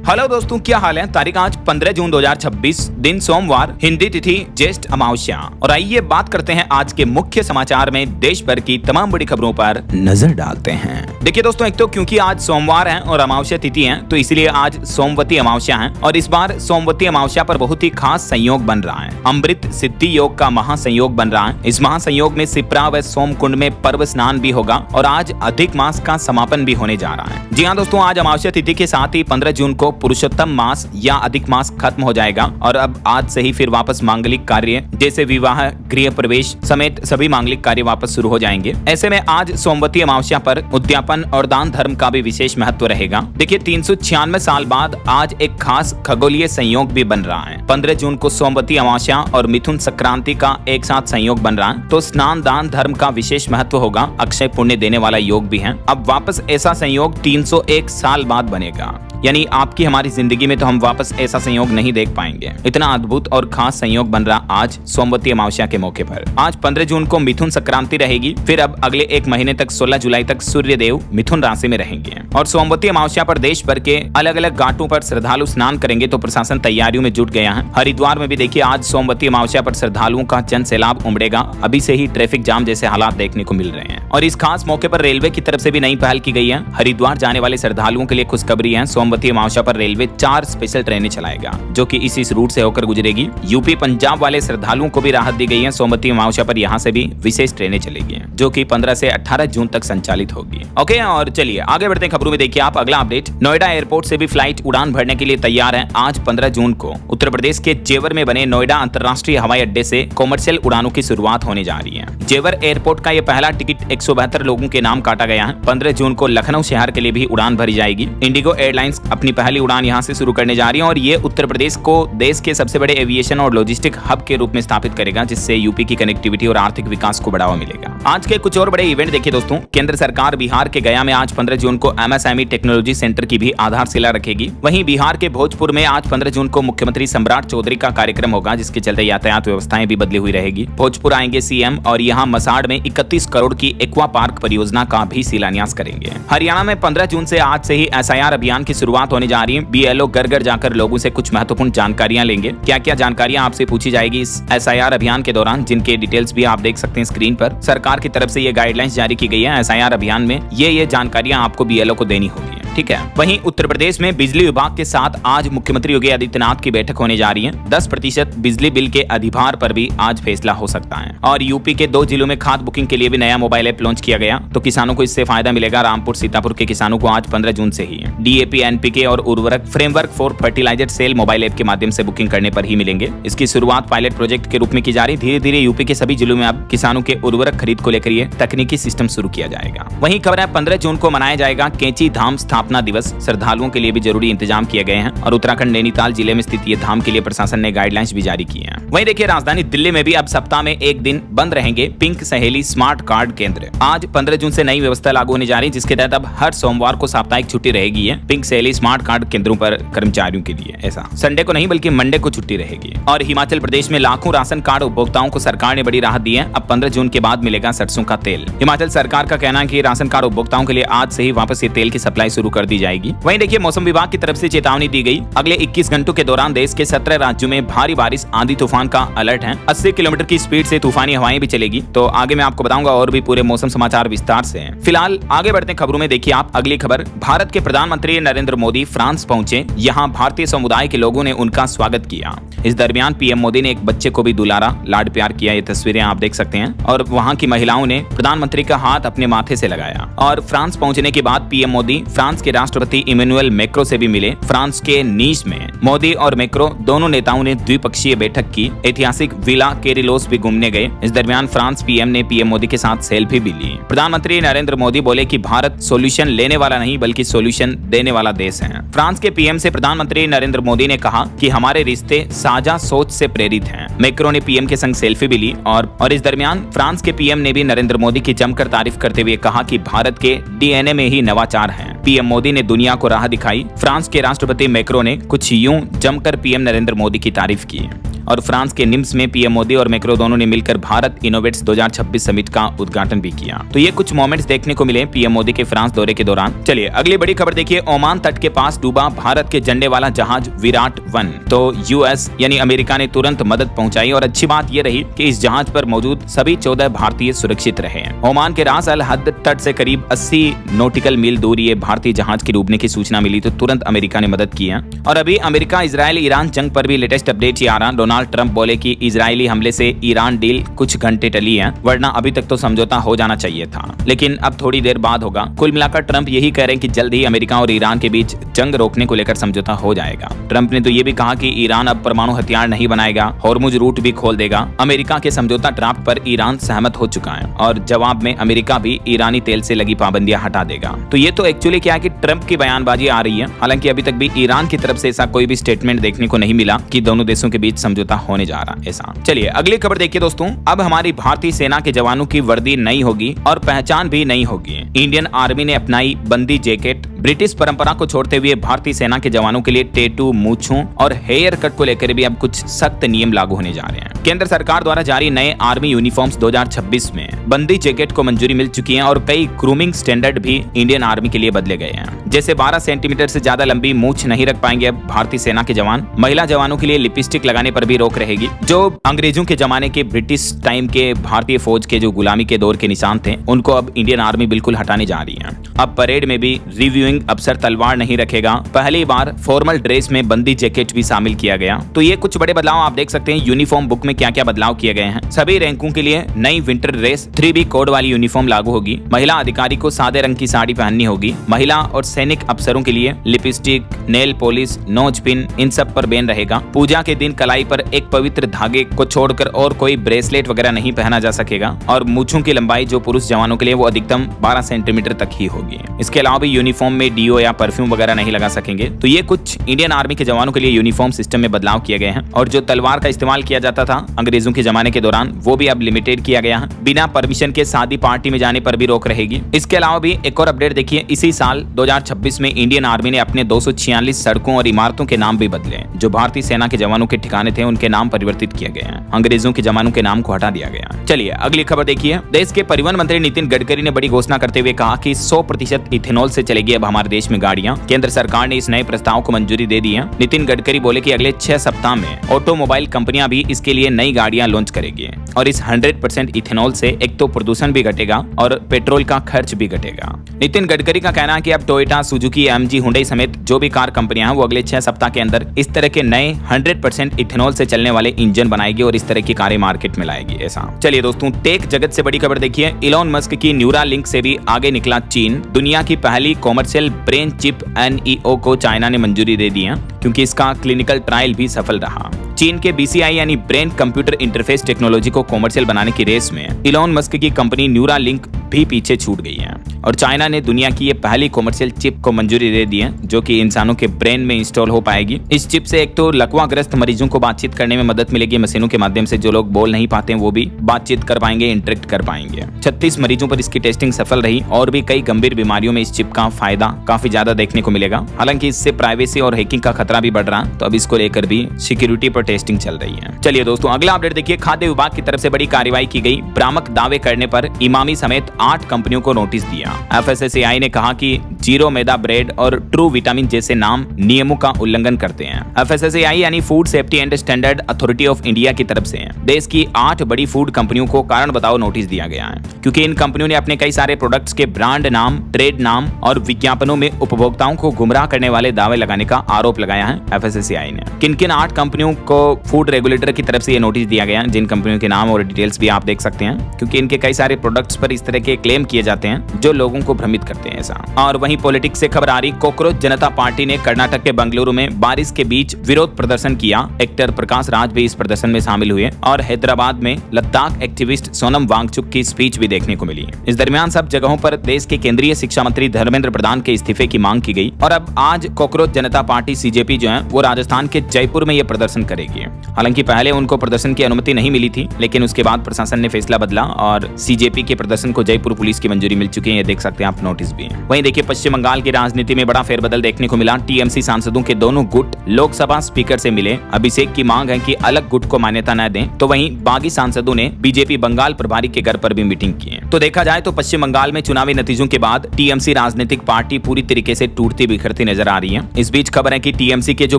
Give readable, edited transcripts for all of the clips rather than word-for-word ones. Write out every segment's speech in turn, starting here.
Hello दोस्तों, क्या हाल है। तारीख आज 15 जून 2026, दिन सोमवार, हिंदी तिथि ज्येष्ठ अमावस्या। और आइए बात करते हैं आज के मुख्य समाचार में देश भर की तमाम बड़ी खबरों पर नजर डालते हैं। देखिए दोस्तों, एक तो क्योंकि आज सोमवार है और अमावस्या तिथि है, तो इसलिए आज सोमवती अमावस्या है। और इस बार सोमवती अमावस्या पर बहुत ही खास संयोग बन रहा है। अमृत सिद्धि योग का महासंयोग बन रहा है। इस महासंयोग में सिप्रा व सोमकुंड में पर्व स्नान भी होगा और आज अधिक मास का समापन भी होने जा रहा है। जी हाँ दोस्तों, आज अमावस्या तिथि के साथ ही 15 जून को पुरुषोत्तम मास या अधिक मास खत्म हो जाएगा और अब आज से ही फिर वापस मांगलिक कार्य जैसे विवाह, गृह प्रवेश समेत सभी मांगलिक कार्य वापस शुरू हो जाएंगे। ऐसे में आज सोमवती अमावस्या पर उद्यापन और दान धर्म का भी विशेष महत्व रहेगा। देखिए, 396 साल बाद आज एक खास खगोलीय संयोग भी बन रहा है। 15 जून को सोमवती अमावस्या और मिथुन संक्रांति का एक साथ संयोग बन रहा है, तो स्नान दान धर्म का विशेष महत्व होगा। अक्षय पुण्य देने वाला योग भी है। अब वापस ऐसा संयोग 301 साल बाद बनेगा, यानी आपकी हमारी जिंदगी में तो हम वापस ऐसा संयोग नहीं देख पाएंगे। इतना अद्भुत और खास संयोग बन रहा आज सोमवती अमावस्या के मौके पर। आज 15 जून को मिथुन संक्रांति रहेगी। फिर अब अगले एक महीने तक 16 जुलाई तक सूर्य देव मिथुन राशि में रहेंगे। और सोमवती अमावस्या पर देश भर के अलग अलग घाटों पर श्रद्धालु स्नान करेंगे, तो प्रशासन तैयारियों में जुट गया है। हरिद्वार में भी देखिए, आज सोमवती अमावस्या पर श्रद्धालुओं का जन सैलाब उमड़ेगा। अभी से ही ट्रैफिक जाम जैसे हालात देखने को मिल रहे हैं। और इस खास मौके पर रेलवे की तरफ से भी नई पहल की गई है। हरिद्वार जाने वाले श्रद्धालुओं के लिए खुशखबरी है। सोमवती अमावस्या पर रेलवे 4 स्पेशल ट्रेनें चलाएगा, जो कि इस रूट से होकर गुजरेगी। यूपी पंजाब वाले श्रद्धालुओं को भी राहत दी गई है। सोमवती अमावस्या पर यहाँ से भी विशेष ट्रेनें चलेगी, जो कि 15 से 18 जून तक संचालित होगी। ओके, और चलिए आगे बढ़ते हैं खबरों में। देखिए आप अगला अपडेट, नोएडा एयरपोर्ट से भी फ्लाइट उड़ान भरने के लिए तैयार है। आज 15 जून को उत्तर प्रदेश के जेवर में बने नोएडा अंतर्राष्ट्रीय हवाई अड्डे से कॉमर्शियल उड़ानों की शुरुआत होने जा रही है। जेवर एयरपोर्ट का यह पहला टिकट 172 लोगों के नाम काटा गया है। 15 जून को लखनऊ शहर के लिए भी उड़ान भरी जाएगी। इंडिगो एयरलाइंस अपनी पहली उड़ान यहां से शुरू करने जा रही है और ये उत्तर प्रदेश को देश के सबसे बड़े एविएशन और लॉजिस्टिक हब के रूप में स्थापित करेगा, जिससे यूपी की कनेक्टिविटी और आर्थिक विकास को बढ़ावा मिलेगा। आज के कुछ और बड़े इवेंट देखिए दोस्तों, केंद्र सरकार बिहार के गया में आज 15 जून को एमएसएमई टेक्नोलॉजी सेंटर की भी आधारशिला रखेगी। वहीं बिहार के भोजपुर में आज 15 जून को मुख्यमंत्री सम्राट चौधरी का कार्यक्रम होगा, जिसके चलते यातायात व्यवस्थाएं भी बदली हुई रहेगी। भोजपुर आएंगे सीएम और यहाँ मसाड़ में 31 करोड़ की एक्वा पार्क परियोजना का भी शिलान्यास करेंगे। हरियाणा में 15 जून से आज से ही एसआईआर अभियान की शुरुआत होने जा रही है। बीएलओ घर घर जाकर लोगों से कुछ महत्वपूर्ण जानकारियां लेंगे। क्या क्या जानकारियां आपसे पूछी जाएगी इस एसआईआर अभियान के दौरान, जिनके डिटेल्स भी आप देख सकते हैं स्क्रीन पर। सरकार की तरफ से ये गाइडलाइंस जारी की गई है। एसआईआर अभियान में ये जानकारियां आपको बीएलओ को देनी होगी, ठीक है। वहीं उत्तर प्रदेश में बिजली विभाग के साथ आज मुख्यमंत्री योगी आदित्यनाथ की बैठक होने जा रही है। 10% बिजली बिल के अधिभार पर भी आज फैसला हो सकता है। और यूपी के 2 जिलों में खाद बुकिंग के लिए भी नया मोबाइल ऐप लॉन्च किया गया, तो किसानों को इससे फायदा मिलेगा। रामपुर सीतापुर के किसानों को आज 15 जून से ही डीएपी, एनपीके और उर्वरक framework for fertiliser sale mobile app के माध्यम से बुकिंग करने पर ही मिलेंगे। इसकी शुरुआत पायलट प्रोजेक्ट के रूप में की जा रही। धीरे धीरे यूपी के सभी जिलों में अब किसानों के उर्वरक खरीद को लेकर ये तकनीकी सिस्टम शुरू किया जाएगा। वहीं खबर है, 15 जून को मनाया जाएगा कैंची धाम स्थापना दिवस। श्रद्धालुओं के लिए भी जरूरी इंतजाम किए गए हैं और उत्तराखंड नैनीताल जिले में स्थित ये धाम के लिए प्रशासन ने गाइडलाइंस भी जारी की है। वहीं देखिए, राजधानी दिल्ली में भी अब सप्ताह में एक दिन बंद रहेंगे पिंक सहेली स्मार्ट कार्ड केंद्र। आज 15 जून से नई व्यवस्था लागू होने जा रही है, जिसके तहत अब हर सोमवार को साप्ताहिक छुट्टी रहेगी है पिंक सहेली स्मार्ट कार्ड केंद्रों पर कर्मचारियों के लिए। ऐसा संडे को नहीं बल्कि मंडे को छुट्टी रहेगी। और हिमाचल प्रदेश में लाखों राशन कार्ड उपभोक्ताओं को सरकार ने बड़ी राहत दी है। अब 15 जून के बाद मिलेगा सरसों का तेल। हिमाचल सरकार का कहना है कि राशन कार्ड उपभोक्ताओं के लिए आज से ही वापस ये तेल की सप्लाई शुरू कर दी जाएगी। वहीं देखिए, मौसम विभाग की तरफ से चेतावनी दी गई। अगले 21 घंटों के दौरान देश के 17 राज्यों में भारी बारिश, आंधी तूफान का अलर्ट है। 80 किलोमीटर की स्पीड से तूफानी हवाएं भी चलेगी। तो आगे मैं आपको बताऊंगा और भी पूरे मौसम समाचार विस्तार से। फिलहाल आगे बढ़ते हैं खबरों में। देखिए आप अगली खबर, भारत के प्रधानमंत्री नरेंद्र मोदी फ्रांस पहुंचे। यहाँ भारतीय समुदाय के लोगों ने उनका स्वागत किया। इस दरमियान पीएम मोदी ने एक बच्चे को भी दुलारा, लाड प्यार किया। ये तस्वीरें आप देख सकते हैं। और वहाँ की महिलाओं ने प्रधानमंत्री का हाथ अपने माथे से लगाया। और फ्रांस पहुंचने के बाद पीएम मोदी फ्रांस के राष्ट्रपति इमैनुअल मैक्रों से भी मिले। फ्रांस के नीस में मोदी और मैक्रो दोनों नेताओं ने द्विपक्षीय बैठक की। ऐतिहासिक विला केरिलोस भी घूमने गए। इस दरमियान फ्रांस पीएम ने पीएम मोदी के साथ सेल्फी भी ली। प्रधानमंत्री नरेंद्र मोदी बोले कि भारत सॉल्यूशन लेने वाला नहीं बल्कि सॉल्यूशन देने वाला देश है। फ्रांस के पीएम से प्रधानमंत्री नरेंद्र मोदी ने कहा कि हमारे रिश्ते साझा सोच से प्रेरित हैं। मैक्रो ने पीएम के संग सेल्फी भी ली। और इस दरमियान फ्रांस के पीएम ने भी नरेंद्र मोदी की जमकर तारीफ करते हुए कहा कि भारत के डीएनए में ही नवाचार है। पीएम मोदी ने दुनिया को राह दिखाई। फ्रांस के राष्ट्रपति मैक्रो ने कुछ यूं जमकर पीएम नरेंद्र मोदी की तारीफ की। और फ्रांस के निम्स में पीएम मोदी और मैक्रो दोनों ने मिलकर भारत इनोवेट्स 2026 समिट का उद्घाटन भी किया। तो ये कुछ मोमेंट्स देखने को मिले पीएम मोदी के फ्रांस दौरे के दौरान। चलिए अगली बड़ी खबर देखिए, ओमान तट के पास डूबा भारत के झंडे वाला जहाज विराट 1। तो यूएस यानी अमेरिका ने तुरंत मदद पहुंचाई और अच्छी बात यह रही कि इस जहाज पर मौजूद सभी 14 भारतीय सुरक्षित रहे। ओमान के रास अल हद तट से करीब 80 नॉटिकल मील दूर ये भारतीय जहाज के डूबने की सूचना मिली तो तुरंत अमेरिका ने मदद की है। और अभी अमेरिका इजराइल ईरान जंग पर भी लेटेस्ट अपडेट आ रहा। डोनाल्ड ट्रंप बोले कि इजरायली हमले से ईरान डील कुछ घंटे टली है, वरना अभी तक तो समझौता हो जाना चाहिए था, लेकिन अब थोड़ी देर बाद होगा। कुल मिलाकर ट्रंप यही कह रहे हैं कि जल्द ही अमेरिका और ईरान के बीच जंग रोकने को लेकर समझौता हो जाएगा। ट्रंप ने तो ये भी कहा कि ईरान अब परमाणु हथियार नहीं बनाएगा, हॉर्मुज रूट भी खोल देगा। अमेरिका के समझौता ड्राफ्ट पर ईरान सहमत हो चुका है और जवाब में अमेरिका भी ईरानी तेल से लगी पाबंदियां हटा देगा। तो ये तो एक्चुअली क्या है कि ट्रंप की बयानबाजी आ रही है, हालांकि अभी तक भी ईरान की तरफ से ऐसा कोई भी स्टेटमेंट देखने को नहीं मिला कि दोनों देशों के बीच समझौता होने जा रहा है ऐसा। चलिए अगली खबर देखिए दोस्तों, अब हमारी भारतीय सेना के जवानों की वर्दी नई होगी और पहचान भी नई होगी। इंडियन आर्मी ने अपनाई बंदी जैकेट। ब्रिटिश परंपरा को छोड़ते हुए भारतीय सेना के जवानों के लिए टेटू, मूंछों और हेयर कट को लेकर भी अब कुछ सख्त नियम लागू होने जा रहे हैं। केंद्र सरकार द्वारा जारी नए आर्मी यूनिफॉर्म्स 2026 में बंदी जैकेट को मंजूरी मिल चुकी है और कई ग्रूमिंग स्टैंडर्ड भी इंडियन आर्मी के लिए बदले गए हैं। जैसे 12 सेंटीमीटर से ज्यादा लंबी मूंछ नहीं रख पाएंगे अब भारतीय सेना के जवान। महिला जवानों के लिए लिपस्टिक लगाने पर भी रोक रहेगी। जो अंग्रेजों के जमाने के ब्रिटिश टाइम के भारतीय फौज के जो गुलामी के दौर के निशान थे, उनको अब इंडियन आर्मी बिल्कुल हटाने जा रही है। अब परेड में भी रिव्यूइंग अफसर तलवार नहीं रखेगा। पहली बार फॉर्मल ड्रेस में बंदी जैकेट भी शामिल किया गया। तो ये कुछ बड़े बदलाव आप देख सकते हैं। यूनिफॉर्म बुक में क्या क्या बदलाव किए गए हैं। सभी रैंकों के लिए नई विंटर ड्रेस 3B कोड वाली यूनिफॉर्म लागू होगी। महिला अधिकारी को सादे रंग की साड़ी पहननी होगी। महिला और सैनिक अफसरों के लिए lipstick, nail polish, nose pin in सब पर बैन रहेगा। पूजा के दिन कलाई पर एक पवित्र धागे को छोड़कर और कोई ब्रेसलेट वगैरह नहीं पहना जा सकेगा। और मूंछों की लंबाई जो पुरुष जवानों के लिए वो अधिकतम 12 सेंटीमीटर तक ही होगी। इसके अलावा भी यूनिफॉर्म में डीओ या परफ्यूम वगैरह नहीं लगा सकेंगे। तो ये कुछ इंडियन आर्मी के जवानों के लिए यूनिफॉर्म सिस्टम में बदलाव किए गए हैं। और जो तलवार का इस्तेमाल किया जाता था अंग्रेजों के जमाने के दौरान, वो भी अब लिमिटेड किया गया है। बिना परमिशन के शादी पार्टी में जाने पर भी रोक रहेगी। इसके अलावा भी एक और अपडेट देखिए, इसी साल 2026 में इंडियन आर्मी ने अपने 246 सड़कों और इमारतों के नाम भी बदले। जो भारतीय सेना के जवानों के ठिकाने थे उनके नाम परिवर्तित किए गए हैं। अंग्रेजों के जवानों के नाम को हटा दिया गया। चलिए अगली खबर देखिए, देश के परिवहन मंत्री नितिन गडकरी ने बड़ी घोषणा करते हुए कहा कि 100% इथेनॉल से चलेगी अब हमारे देश में गाड़ियां। केंद्र सरकार ने इस नए प्रस्ताव को मंजूरी दे दी है। नितिन गडकरी बोले कि अगले 6 सप्ताह में ऑटोमोबाइल कंपनियां भी इसके लिए नई गाड़ियां लॉन्च करेगी और इस 100% इथेनॉल से एक तो प्रदूषण भी घटेगा और पेट्रोल का खर्च भी घटेगा। नितिन गडकरी का कहना है कि अब टोयोटा, सुजुकी, एमजी, हुंडई समेत जो भी कार कंपनियां हैं वो अगले 6 सप्ताह के अंदर इस तरह के नए 100% इथेनॉल से चलने वाले इंजन बनाएगी और इस तरह की कारें मार्केट में लाएगी ऐसा। चलिए दोस्तों, टेक जगत से बड़ी खबर देखिए, इलॉन मस्क की न्यूरालिंक से भी आगे निकला चीन। दुनिया की पहली कॉमर्शियल ब्रेन चिप NEO को चाइना ने मंजूरी दे दी है क्योंकि इसका क्लिनिकल ट्रायल भी सफल रहा। चीन के BCI यानी ब्रेन कंप्यूटर इंटरफेस टेक्नोलॉजी को कॉमर्शियल बनाने की रेस में इलॉन मस्क की कंपनी न्यूरालिंक भी पीछे छूट गई है और चाइना ने दुनिया की ये पहली कॉमर्शियल चिप को मंजूरी दे दी है जो कि इंसानों के ब्रेन में इंस्टॉल हो पाएगी। इस चिप से एक तो लकवाग्रस्त मरीजों को बातचीत करने में मदद मिलेगी। मशीनों के माध्यम से जो लोग बोल नहीं पाते हैं वो भी बातचीत कर पाएंगे, इंटरेक्ट कर पाएंगे। 36 मरीजों पर इसकी टेस्टिंग सफल रही और भी कई गंभीर बीमारियों में इस चिप का फायदा काफी ज्यादा देखने को मिलेगा। हालांकि इससे प्राइवेसी और हैकिंग का खतरा भी बढ़ रहा है, तो अब इसको लेकर भी सिक्योरिटी पर टेस्टिंग चल रही है। चलिए दोस्तों, अगला अपडेट देखिए, खाद्य विभाग की तरफ से बड़ी कार्रवाई की गई। भ्रामक दावे करने पर इमामी समेत 8 कंपनियों को नोटिस दिया। FSSAI ने कहा कि जीरो मैदा ब्रेड और ट्रू विटामिन जैसे नाम नियमों का उल्लंघन करते हैं। FSSAI यानी food safety and standard authority of India की तरफ से देश की 8 बड़ी फूड कंपनियों को कारण बताओ नोटिस दिया गया है क्योंकि इन कंपनियों ने अपने कई सारे प्रोडक्ट्स के ब्रांड नाम, ट्रेड नाम और विज्ञापनों में उपभोक्ताओं को गुमराह करने वाले दावे लगाने का आरोप लगाया है FSSAI ने। किन किन 8 कंपनियों को फूड रेगुलेटर की तरफ से ये नोटिस दिया गया, जिन कंपनियों के नाम और डिटेल्स भी आप देख सकते हैं क्योंकि इनके कई सारे प्रोडक्ट्स पर इस तरह के क्लेम किए जाते हैं जो लोगों को भ्रमित करते हैं ऐसा। और वहीं पॉलिटिक्स से खबर आ रही, कॉकरोच जनता पार्टी ने कर्नाटक के बंगलुरु में बारिश के बीच विरोध प्रदर्शन किया। एक्टर प्रकाश राज भी इस प्रदर्शन में शामिल हुए और हैदराबाद में लद्दाख एक्टिविस्ट सोनम वांगचुक की स्पीच भी देखने को मिली। इस दरमियान सब जगहों पर देश के केंद्रीय शिक्षा मंत्री धर्मेंद्र प्रधान के इस्तीफे की मांग की गई और अब आज कॉकरोच जनता पार्टी CJP जो है वो राजस्थान के जयपुर में ये प्रदर्शन करेगी। हालांकि पहले उनको प्रदर्शन की अनुमति नहीं मिली थी, लेकिन उसके बाद प्रशासन ने फैसला बदला और CJP के प्रदर्शन को जयपुर पुलिस की मंजूरी मिल चुकी है, ये देख सकते हैं आप, नोटिस भी है। वहीं देखिए पश्चिम बंगाल की राजनीति में बड़ा फेरबदल देखने को मिला। टीएमसी सांसदों के दोनों गुट लोकसभा स्पीकर से मिले। अभिषेक की मांग है कि अलग गुट को मान्यता न दें, तो वहीं बागी सांसदों ने बीजेपी बंगाल प्रभारी के घर पर भी मीटिंग की है। तो देखा जाए तो पश्चिम बंगाल में चुनावी नतीजों के बाद टीएमसी राजनीतिक पार्टी पूरी तरीके से टूटती बिखरती नजर आ रही है। इस बीच खबर है कि टीएमसी के जो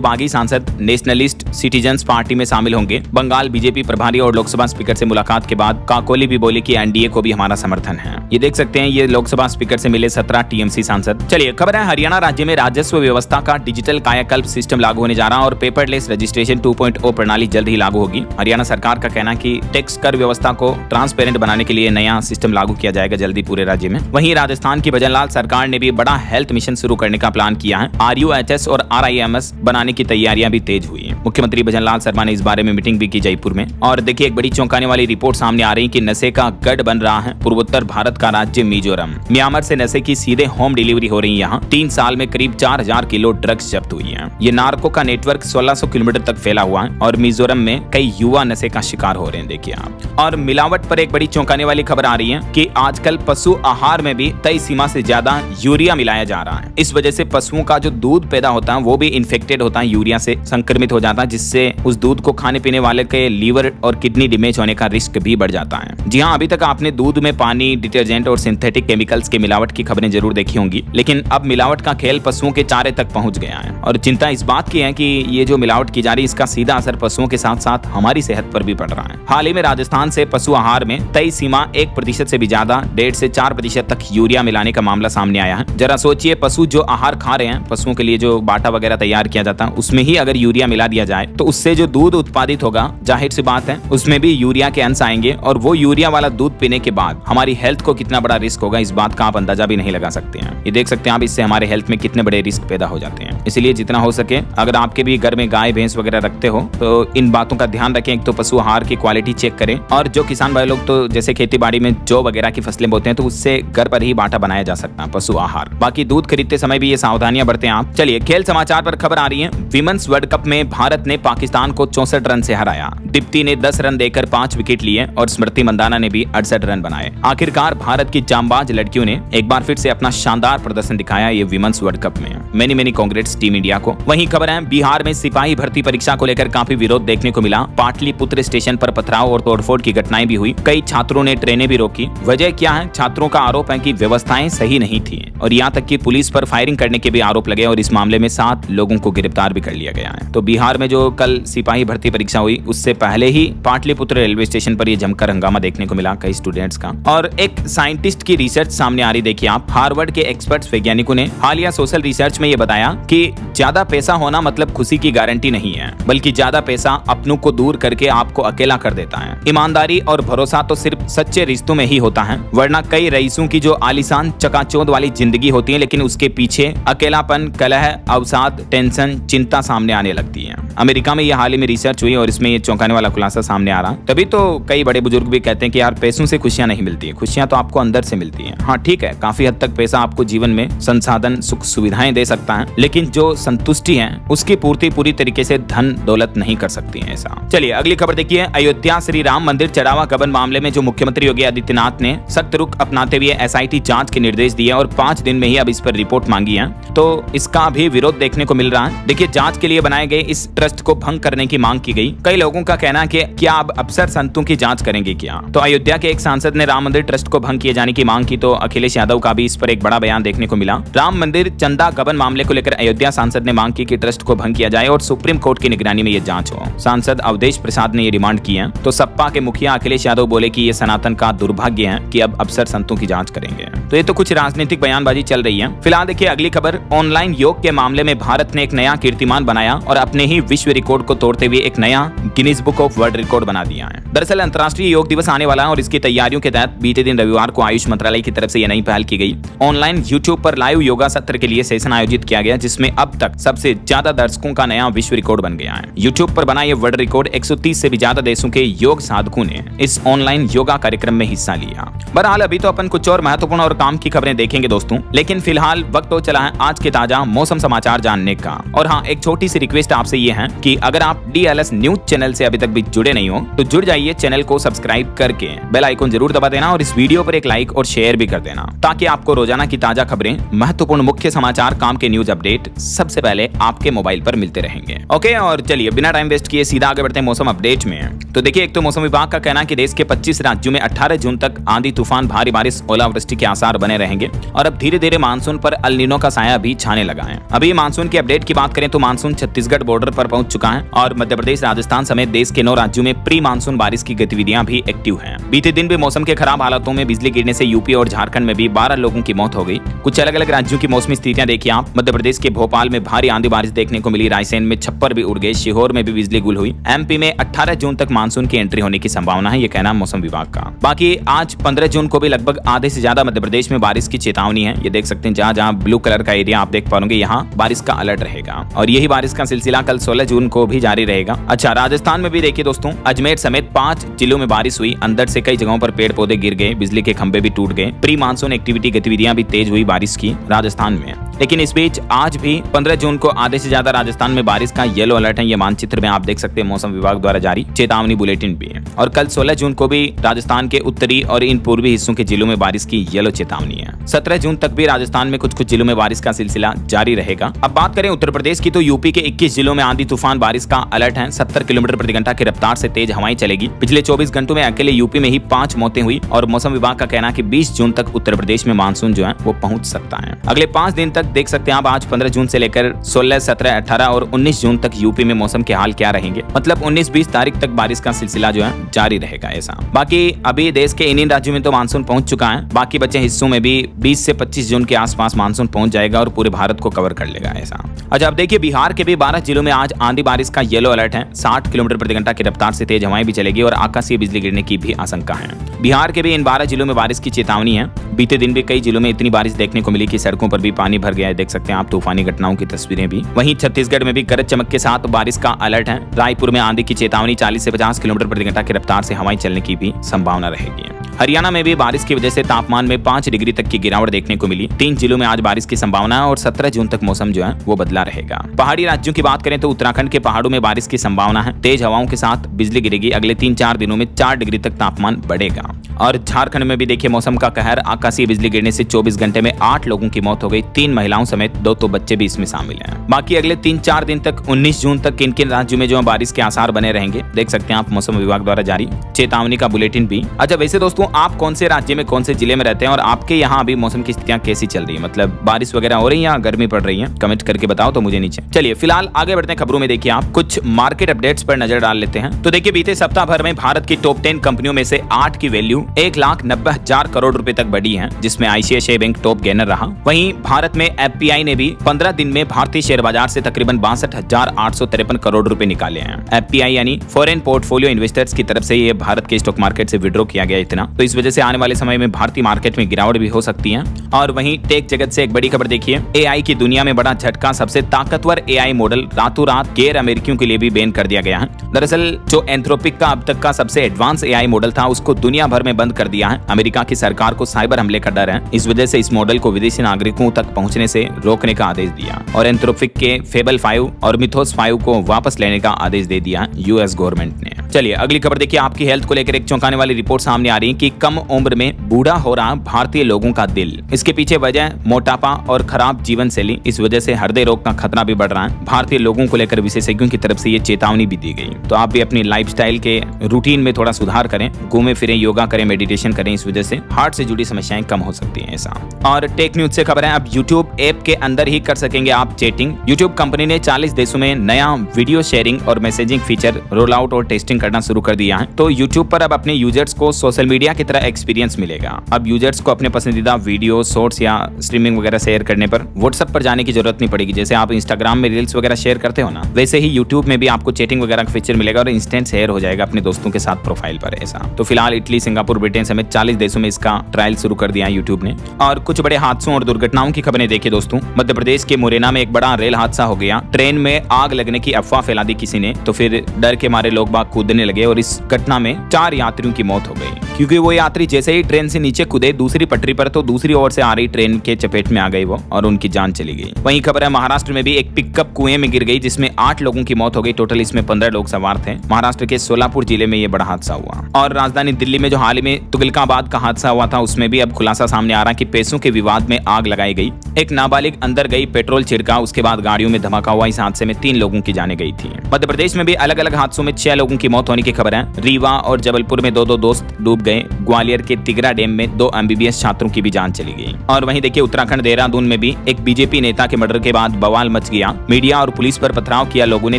बागी सांसद नेशनलिस्ट सिटीजन्स पार्टी में शामिल होंगे। बंगाल बीजेपी प्रभारी और लोकसभा स्पीकर से मुलाकात के बाद काकोली भी बोले कि एनडीए को भी हमारा समर्थन है। ये देख सकते हैं, ये लोकसभा स्पीकर से मिले 17 टीएमसी सांसद। चलिए खबर है हरियाणा राज्य में राजस्व व्यवस्था का डिजिटल कायाकल्प सिस्टम लागू होने जा रहा है और पेपरलेस रजिस्ट्रेशन 2.0 प्रणाली जल्द ही लागू होगी। हरियाणा सरकार का कहना है कि टैक्स कर व्यवस्था को ट्रांसपेरेंट बनाने के लिए नया सिस्टम लागू किया जाएगा जल्दी पूरे राज्य में। वहीं राजस्थान की भजनलाल सरकार ने भी बड़ा हेल्थ मिशन शुरू करने का प्लान किया है। RUHS और RIMS बनाने की तैयारियां भी तेज हुई है। मुख्यमंत्री भजनलाल शर्मा ने इस बारे में मीटिंग भी की जयपुर में। और देखिए एक बड़ी चौंकाने वाली रिपोर्ट सामने आ रही है कि नशे का गढ़ बन रहा है पूर्वोत्तर भारत का राज्य मिजोरम। म्यांमार से नशे की सीधे होम डिलीवरी हो रही है। यहाँ 3 साल में करीब 4000 किलो ड्रग्स जब्त हुई है। ये नार्को का नेटवर्क 1600 किलोमीटर तक फैला हुआ है और मिजोरम में कई युवा नशे का शिकार हो रहे हैं, देखिए आप। और मिलावट पर एक बड़ी चौंकाने वाली खबर आ रही है कि आजकल पशु आहार में भी तय सीमा से ज्यादा यूरिया मिलाया जा रहा है। इस वजह से पशुओं का जो दूध पैदा होता है वो भी इन्फेक्टेड होता है, यूरिया से संक्रमित हो जाता है, जिससे उस दूध को खाने पीने वाले के लीवर और किडनी डैमेज होने का रिस्क भी बढ़ जाता है। जी हाँ, अभी तक आपने दूध में पानी, डिटर्जेंट और सिंथेटिक केमिकल्स के मिलावट की खबरें जरूर देखी होंगी, लेकिन अब मिलावट का खेल पशुओं के चारे तक पहुंच गया है। और चिंता इस बात की है कि ये जो मिलावट की जा रही है इसका सीधा असर पशुओं के साथ साथ हमारी सेहत पर भी पड़ रहा है। हाल ही में राजस्थान से पशु आहार में तय सीमा 1% से भी ज्यादा 1.5 से 4% तक यूरिया मिलाने का मामला सामने आया है। जरा सोचिए, पशु जो आहार खा रहे हैं, पशुओं के लिए जो बाटा वगैरह तैयार किया जाता है, उसमें ही अगर यूरिया मिला दिया जाए तो उससे जो दूध उत्पादित होगा, जाहिर सी बात है उसमें भी यूरिया के अंश आएंगे और वो यूरिया वाला दूध पीने के बाद हमारी हेल्थ को कितना बड़ा रिस्क होगा, इस बात का आप अंदाजा भी नहीं लगा सकते हैं। ये देख सकते हैं आप, इससे हमारे हेल्थ में कितने बड़े रिस्क पैदा हो जाते हैं। इसलिए जितना हो सके, अगर आपके भी घर में गाय भैंस वगैरह रखते हो तो इन बातों का ध्यान रखें। एक तो पशु आहार की क्वालिटी चेक करें, और जो किसान भाई लोग तो जैसे खेती बाड़ी में जौ वगैरह की फसलें बोते हैं तो उससे घर पर ही बाटा बनाया जा सकता है पशु आहार। बाकी दूध खरीदते समय भी ये सावधानियां बरतें आप। चलिए खेल समाचार पर खबर आ रही है। विमेंस वर्ल्ड कप में भारत ने पाकिस्तान को 64 रन से हराया। दीप्ति ने 10 रन देकर 5 विकेट लिए और स्मृति मंदाना ने भी 68 रन बनाए। आखिरकार भारत की जांबाज लड़कियों ने एक बार फिर से अपना शानदार प्रदर्शन दिखाया ये विमेंस वर्ल्ड कप में। मेनी कांग्रेट्स टीम इंडिया को। वहीं खबर है बिहार में सिपाही भर्ती परीक्षा को लेकर काफी विरोध देखने को मिला। पाटलिपुत्र स्टेशन पर पथराव और तोड़फोड़ की घटनाएं भी हुई। कई छात्रों ने ट्रेनें भी रोकी। वजह क्या है? छात्रों का आरोप है कि व्यवस्थाएं सही नहीं थी और यहाँ तक कि पुलिस पर फायरिंग करने के भी आरोप लगे और इस मामले में 7 लोगों को गिरफ्तार भी कर लिया गया है। तो बिहार में जो कल सिपाही भर्ती परीक्षा हुई उससे पहले ही पाटलिपुत्र रेलवे स्टेशन पर यह जमकर हंगामा देखने को मिला कई स्टूडेंट्स का। और एक साइंटिस्ट की रिसर्च सामने आ रही, देखिए आप। हार्वर्ड के एक्सपर्ट्स वैज्ञानिकों ने हालिया सोशल रिसर्च में यह बताया कि ज्यादा पैसा होना मतलब खुशी की गारंटी नहीं है, बल्कि ज्यादा पैसा अपनों को दूर करके आपको अकेला कर देता है। ईमानदारी और भरोसा तो सिर्फ सच्चे रिश्तों में ही होता है, वरना कई रईसों की जो आलीशान चकाचौंध वाली जिंदगी होती है, लेकिन उसके पीछे अकेलापन, कलह, अवसाद, टेंशन, चिंता सामने आने लगती है। अमेरिका में यह हाल ही में रिसर्च हुई और इसमें ये चौंकाने वाला खुलासा सामने आ रहा। तभी तो कई बड़े बुजुर्ग भी कहते हैं कि यार पैसों से खुशियां नहीं मिलती है, खुशियां तो आपको अंदर से मिलती है। हाँ ठीक है, काफी हद तक पैसा आपको जीवन में संसाधन, सुख, सुविधाएं दे सकता है, लेकिन जो संतुष्टि है उसकी पूर्ति पूरी तरीके से धन दौलत नहीं कर सकती है ऐसा। चलिए अगली खबर देखिए। अयोध्या श्री राम मंदिर चढ़ावा गबन मामले में जो मुख्यमंत्री योगी आदित्यनाथ ने सख्त रुख अपनाते हुए SIT जांच के निर्देश दिए और 5 दिन में ही अब इस पर रिपोर्ट मांगी है, तो इसका भी विरोध देखने को मिल रहा है। देखिए जांच के लिए बनाए गए इस ट्रस्ट को भंग करने की मांग की गई। कई लोगों का कहना है कि क्या अब अफसर संतों की जांच करेंगे क्या? तो अयोध्या के एक सांसद ने राम मंदिर ट्रस्ट को भंग किए जाने की मांग की, तो अखिलेश यादव का भी इस पर एक बड़ा बयान देखने को मिला। राम मंदिर चंदा गबन मामले को लेकर अयोध्या सांसद ने मांग की कि ट्रस्ट को भंग किया जाए और सुप्रीम कोर्ट की निगरानी में ये जांच हो। सांसद अवधेश प्रसाद ने ये डिमांड की है। तो सपा के मुखिया अखिलेश यादव बोले कि ये सनातन का दुर्भाग्य है कि अब अफसर संतों की जांच करेंगे। तो ये तो कुछ राजनीतिक बयानबाजी चल रही है। फिलहाल देखिए अगली खबर। ऑनलाइन योग के मामले में भारत ने एक नया कीर्तिमान बनाया और अपने ही विश्व रिकॉर्ड को तोड़ते हुए एक नया Guinness book of world record बना दिया है। दरअसल अंतर्राष्ट्रीय योग दिवस आने वाला है और इसकी तैयारियों के तहत बीते दिन रविवार को आयुष मंत्रालय की तरफ से यह नई पहल की गई। ऑनलाइन यूट्यूब पर लाइव योगा सत्र के लिए सेशन आयोजित किया गया, जिसमें अब तक सबसे ज्यादा दर्शकों का नया विश्व रिकॉर्ड बन गया है। यूट्यूब पर बना यह वर्ल्ड रिकॉर्ड 130 से भी ज्यादा देशों के योग साधकों ने इस ऑनलाइन योगा कार्यक्रम में हिस्सा लिया। बहरहाल अभी तो अपन कुछ और महत्वपूर्ण और काम की खबरें देखेंगे दोस्तों, लेकिन फिलहाल वक्त हो चला है आज के ताजा मौसम समाचार जानने का। और हाँ, एक छोटी सी रिक्वेस्ट आपसे ये है हैं कि अगर आप DLS न्यूज चैनल से अभी तक भी जुड़े नहीं हो तो जुड़ जाइए, चैनल को सब्सक्राइब करके बेल आइकन जरूर दबा देना और इस वीडियो पर एक लाइक और शेयर भी कर देना, ताकि आपको रोजाना की ताजा खबरें, महत्वपूर्ण मुख्य समाचार, काम के न्यूज अपडेट सबसे पहले आपके मोबाइल पर मिलते रहेंगे। ओके, और चलिए बिना टाइम वेस्ट किए सीधा आगे बढ़ते हैं मौसम अपडेट में। तो देखिए, एक तो मौसम विभाग का कहना है कि देश के 25 राज्यों में 18 जून तक आंधी तूफान, भारी बारिश, ओलावृष्टि के आसार बने रहेंगे और अब धीरे धीरे मानसून पर अल नीनो का साया भी छाने लगा है। अभी मानसून की अपडेट की बात करें तो मानसून छत्तीसगढ़ बॉर्डर पर पहुंच चुका है और मध्य प्रदेश, राजस्थान समेत देश के 9 राज्यों में प्री मानसून बारिश की गतिविधियां भी एक्टिव हैं। बीते दिन भी मौसम के खराब हालातों में बिजली गिरने से यूपी और झारखंड में भी 12 लोगों की मौत हो गई। कुछ अलग अलग राज्यों की मौसमी स्थितियां देखिए आप। मध्य प्रदेश के भोपाल में भारी आंधी बारिश देखने को मिली, रायसेन में छप्पर भी उड़ गए, सीहोर में भी बिजली गुल हुई। MP में 18 जून तक मानसून की एंट्री होने की संभावना है, ये कहना मौसम विभाग का। बाकी आज 15 जून को भी लगभग आधे से ज्यादा मध्य प्रदेश में बारिश की चेतावनी है। ये देख सकते हैं, जहां जहां ब्लू कलर का एरिया आप देख पाओगे, यहाँ बारिश का अलर्ट रहेगा और यही बारिश का सिलसिला कल 16 जून को भी जारी रहेगा। अच्छा, राजस्थान में भी देखिए दोस्तों, अजमेर समेत 5 जिलों में बारिश हुई। अंदर से कई जगहों पर पेड़ पौधे गिर गए, बिजली के खंभे भी टूट गए। प्री मानसून एक्टिविटी गतिविधियां भी तेज हुई बारिश की राजस्थान में। लेकिन इस बीच आज भी 15 जून को आधे से ज्यादा राजस्थान में बारिश का येलो अलर्ट है। ये मानचित्र में आप देख सकते हैं, मौसम विभाग द्वारा जारी चेतावनी बुलेटिन भी है। और कल 16 जून को भी राजस्थान के उत्तरी और इन पूर्वी हिस्सों के जिलों में बारिश की येलो चेतावनी है। 17 जून तक भी राजस्थान में कुछ कुछ जिलों में बारिश का सिलसिला जारी रहेगा। अब बात करें उत्तर प्रदेश की, तो यूपी के 21 जिलों में आंधी तूफान बारिश का अलर्ट है। 70 किलोमीटर प्रति घंटा की रफ्तार से तेज हवाएं चलेगी। पिछले 24 घंटों में अकेले यूपी में ही 5 मौतें हुई और मौसम विभाग का कहना है कि 20 जून तक उत्तर प्रदेश में मानसून जो है वो पहुंच सकता है। अगले 5 दिन तक देख सकते हैं आप, आज 15 जून से लेकर 16, 17, 18 और 19 जून तक यूपी में मौसम के हाल क्या रहेंगे। मतलब 19-20 तारीख तक बारिश का सिलसिला जो है जारी रहेगा ऐसा। बाकी अभी देश के इन राज्यों में तो मानसून पहुंच चुका है, बाकी बचे हिस्सों में भी 20 से 25 जून के आसपास मानसून पहुंच जाएगा और पूरे भारत को कवर कर लेगा ऐसा। अच्छा, अब देखिए, बिहार के भी 12 जिलों में आज आंधी बारिश का येलो अलर्ट है। 60 किलोमीटर प्रति घंटा की रफ्तार से तेज हवाएं भी चलेगी और आकाशीय बिजली गिरने की भी आशंका है। बिहार के भी इन 12 जिलों में बारिश की चेतावनी है। बीते दिन भी कई जिलों में इतनी बारिश देखने को मिली कि सड़कों पर भी पानी भर गया है, देख सकते हैं आप तूफानी घटनाओं की तस्वीरें भी। वहीं छत्तीसगढ़ में भी गरज चमक के साथ बारिश का अलर्ट है। रायपुर में आंधी की चेतावनी, 40 से 50 किलोमीटर प्रति घंटा की रफ्तार से हवाएं चलने की भी संभावना रहेगी। हरियाणा में भी बारिश की वजह से तापमान में 5 डिग्री तक की गिरावट देखने को मिली। 3 जिलों में आज बारिश की संभावना है और 17 जून तक मौसम जो है वो बदला रहेगा। पहाड़ी राज्यों की बात करें तो उत्तराखंड के पहाड़ों में बारिश की संभावना है। तेज हवाओं के साथ बिजली गिरेगी। अगले 3-4 दिनों में 4 डिग्री तक तापमान बढ़ेगा। और झारखंड में भी देखिए मौसम का कहर, आकाशीय बिजली गिरने से 24 घंटे में 8 लोगों की मौत हो गई। 3 महिलाओं समेत 2 तो बच्चे भी इसमें शामिल हैं। बाकी अगले 3-4 दिन तक 19 जून तक किन किन राज्यों में जो बारिश के आसार बने रहेंगे देख सकते हैं आप, मौसम विभाग द्वारा जारी चेतावनी का बुलेटिन भी। अच्छा, वैसे दोस्तों, आप कौन से राज्य में, कौन से जिले में रहते हैं और आपके यहाँ अभी मौसम की स्थितियां कैसी चल रही है? मतलब बारिश वगैरह हो रही है या गर्मी पड़ रही है? कमेंट करके बताओ तो मुझे नीचे। चलिए फिलहाल आगे बढ़ते हैं खबरों में। देखिए आप कुछ मार्केट अपडेट्स पर नजर डाल लेते हैं। तो देखिए, बीते सप्ताह भर में भारत की टॉप 10 कंपनियों में से 8 की वैल्यू 1,90,000 करोड़ रुपए तक बढ़ी है, जिसमें ICICI बैंक टॉप गेनर रहा। वहीं भारत में FPI ने भी 15 दिन में भारतीय शेयर बाजार से तकरीबन 62,853 करोड़ रुपए निकाले हैं। FPI यानी फॉरेन पोर्टफोलियो इन्वेस्टर्स की तरफ से ये भारत के स्टॉक मार्केट से विड्रॉ किया गया इतना, तो इस वजह से आने वाले समय में भारतीय मार्केट में गिरावट भी हो सकती है। और वहीं टेक जगत से एक बड़ी खबर देखिए, AI की दुनिया में बड़ा झटका, सबसे ताकतवर AI मॉडल रातों रात गैर अमेरिकियों के लिए भी बैन कर दिया गया है। दरअसल जो एंथ्रोपिक का अब तक का सबसे एडवांस AI मॉडल था, उसको दुनिया भर में बंद कर दिया है। अमेरिका की सरकार को साइबर हमले का डर है, इस वजह से इस मॉडल को विदेशी नागरिकों तक पहुंचने से रोकने का आदेश दिया और एंथ्रोपिक के फेबल 5 और मिथोस 5 को वापस लेने का आदेश दे दिया US गवर्नमेंट ने। चलिए अगली खबर देखिए, आपकी हेल्थ को लेकर एक चौंकाने वाली रिपोर्ट सामने आ रही है कि कम उम्र में बूढ़ा हो रहा भारतीय लोगों का दिल। इसके पीछे वजह मोटापा और खराब जीवन शैली, इस वजह से हृदय रोग का खतरा भी बढ़ रहा है। भारतीय लोगों को लेकर विशेषज्ञों की तरफ से ये चेतावनी भी दी गई। तो आप भी अपनी लाइफस्टाइल के रूटीन में थोड़ा सुधार करें, घूमे फिरें, योगा करें, मेडिटेशन करें, इस वजह से हार्ट से जुड़ी समस्याएं कम हो सकती हैं ऐसा। और टेक न्यूज से खबर है, अब यूट्यूब ऐप के अंदर ही कर सकेंगे आप चैटिंग। यूट्यूब कंपनी ने 40 देशों में नया वीडियो शेयरिंग और मैसेजिंग फीचर रोल आउट और टेस्टिंग करना शुरू कर दिया है। तो यूट्यूब पर अब अपने यूजर्स को सोशल मीडिया की तरह एक्सपीरियंस मिलेगा। अब यूजर्स को अपने पसंदीदा वीडियो, शॉर्ट्स या स्ट्रीमिंग वगैरह शेयर करने पर व्हाट्सएप पर जाने की जरूरत नहीं पड़ेगी। जैसे आप इंस्टाग्राम में रील्स वगैरह शेयर करते हो ना, वैसे ही यूट्यूब में भी आपको चैटिंग वगैरह का फीचर मिलेगा और इंस्टेंट शेयर हो जाएगा अपने दोस्तों के साथ प्रोफाइल पर ऐसा। तो फिलहाल इटली, सिंगापुर, ब्रिटेन समेत 40 देशों में इसका ट्रायल शुरू कर दिया है यूट्यूब ने। और कुछ बड़े हादसों और दुर्घटनाओं की खबरें देखिए दोस्तों। मध्य प्रदेश के मुरैना में एक बड़ा रेल हादसा हो गया। ट्रेन में आग लगने की अफवाह फैला दी किसी ने, तो फिर डर के मारे लोग बाग कूदने लगे और इस घटना में 4 यात्रियों की मौत हो गई। क्योंकि वो यात्री जैसे ही ट्रेन से नीचे कूदे दूसरी पटरी पर तो दूसरी ओर से आ रही ट्रेन के चपेट में आ गई वो और उनकी जान चली गई। वहीं खबर है महाराष्ट्र में भी एक पिकअप कुएं में गिर गई जिसमें 8 लोगों की मौत हो गई। टोटल इसमें 15 लोग सवार थे। महाराष्ट्र के सोलापुर जिले में यह बड़ा हादसा हुआ। और राजधानी दिल्ली में जो हाल ही में तुगलकाबाद का हादसा हुआ था उसमें भी अब खुलासा सामने आ रहा कि पैसों के विवाद में आग लगाई गई। एक नाबालिग अंदर गई, पेट्रोल छिड़का, उसके बाद गाड़ियों में धमाका हुआ। इस हादसे में 3 लोगों की जानें गई थी। मध्य प्रदेश में भी अलग अलग हादसों में 6 लोगों की मौत होने की खबर है। रीवा और जबलपुर में 2 दोस्त डूब गए। ग्वालियर के तिगरा डैम में 2 MBBS छात्रों की भी जान चली गई। और वहीं देखिए उत्तराखंड देहरादून में भी एक बीजेपी नेता के मर्डर के बाद बवाल मच गया। मीडिया और पुलिस पर पथराव किया लोगों ने।